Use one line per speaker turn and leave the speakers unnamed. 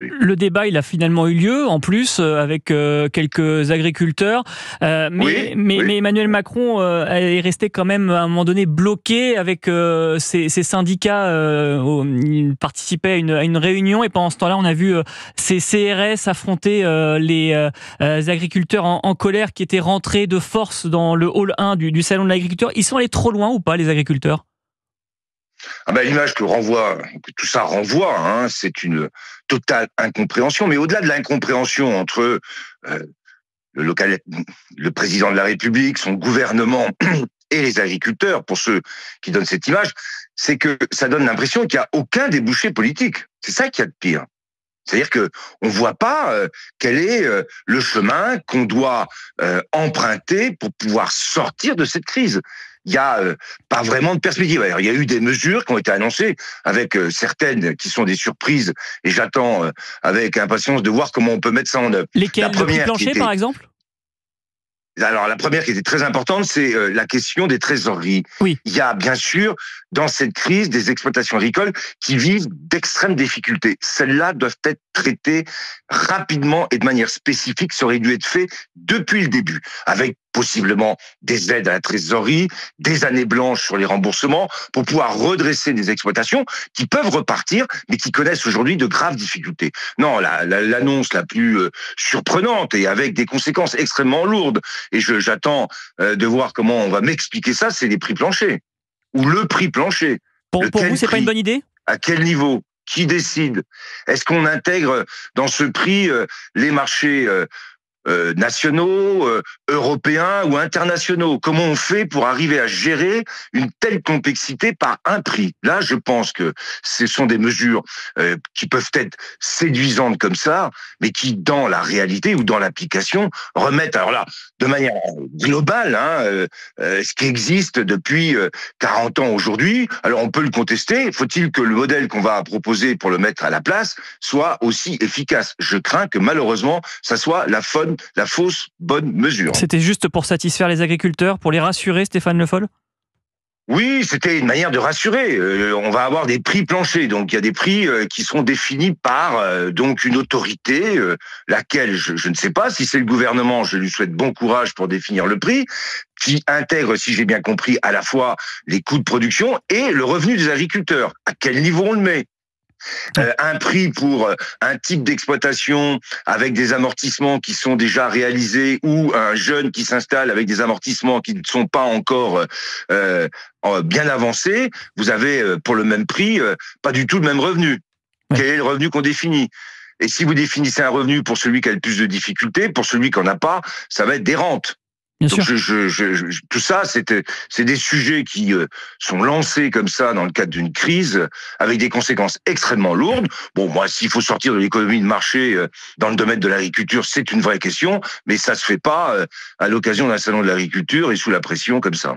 Le débat, il a finalement eu lieu, en plus, avec quelques agriculteurs.
Oui,
Mais
oui.
Emmanuel Macron est resté quand même, à un moment donné, bloqué avec ses syndicats. Il participait à une réunion et pendant ce temps-là, on a vu ces CRS affronter les agriculteurs en colère qui étaient rentrés de force dans le hall 1 du salon de l'agriculture. Ils sont allés trop loin ou pas, les agriculteurs?
Ah ben, l'image que tout ça renvoie, hein, c'est une totale incompréhension. Mais au-delà de l'incompréhension entre le local, le président de la République, son gouvernement et les agriculteurs, pour ceux qui donnent cette image, c'est que ça donne l'impression qu'il n'y a aucun débouché politique. C'est ça qu'il y a de pire. C'est-à-dire que on voit pas quel est le chemin qu'on doit emprunter pour pouvoir sortir de cette crise. Il y a pas vraiment de perspective. Alors, il y a eu des mesures qui ont été annoncées, avec certaines qui sont des surprises, et j'attends avec impatience de voir comment on peut mettre ça en œuvre. La
Lesquels? Le prix
première qui
plancher,
était
par exemple?
alors, la première qui était très importante, c'est la question des trésoreries.
Oui.
Il y a bien sûr, dans cette crise, des exploitations agricoles qui vivent d'extrêmes difficultés. Celles-là doivent être traitées rapidement et de manière spécifique. Ça aurait dû être fait depuis le début, avec possiblement des aides à la trésorerie, des années blanches sur les remboursements, pour pouvoir redresser des exploitations qui peuvent repartir, mais qui connaissent aujourd'hui de graves difficultés. Non, l'annonce la plus surprenante et avec des conséquences extrêmement lourdes, et j'attends de voir comment on va m'expliquer ça, c'est les prix planchers. Ou le prix plancher.
Pour vous, c'est pas une bonne idée?
À quel niveau? Qui décide? Est-ce qu'on intègre dans ce prix les marchés nationaux, européens ou internationaux? Comment on fait pour arriver à gérer une telle complexité par un prix? Là, je pense que ce sont des mesures qui peuvent être séduisantes comme ça, mais qui, dans la réalité ou dans l'application, remettent, alors là, de manière globale, ce qui existe depuis 40 ans aujourd'hui. Alors, on peut le contester. Faut-il que le modèle qu'on va proposer pour le mettre à la place soit aussi efficace? Je crains que, malheureusement, ça soit la fausse bonne mesure.
C'était juste pour satisfaire les agriculteurs, pour les rassurer, Stéphane Le Foll?
Oui, c'était une manière de rassurer. On va avoir des prix planchers, donc il y a des prix qui sont définis par donc une autorité, laquelle je ne sais pas. Si c'est le gouvernement, je lui souhaite bon courage pour définir le prix, qui intègre, si j'ai bien compris, à la fois les coûts de production et le revenu des agriculteurs. À quel niveau on le met? Un prix pour un type d'exploitation avec des amortissements qui sont déjà réalisés, ou un jeune qui s'installe avec des amortissements qui ne sont pas encore bien avancés, vous avez pour le même prix pas du tout le même revenu. Quel est le revenu qu'on définit? Et si vous définissez un revenu pour celui qui a le plus de difficultés, pour celui qui n'en a pas, ça va être des rentes.
Bien
Donc
sûr.
tout ça, c'est des sujets qui sont lancés comme ça dans le cadre d'une crise, avec des conséquences extrêmement lourdes. Bon, moi, s'il faut sortir de l'économie de marché dans le domaine de l'agriculture, c'est une vraie question, mais ça se fait pas à l'occasion d'un salon de l'agriculture et sous la pression comme ça.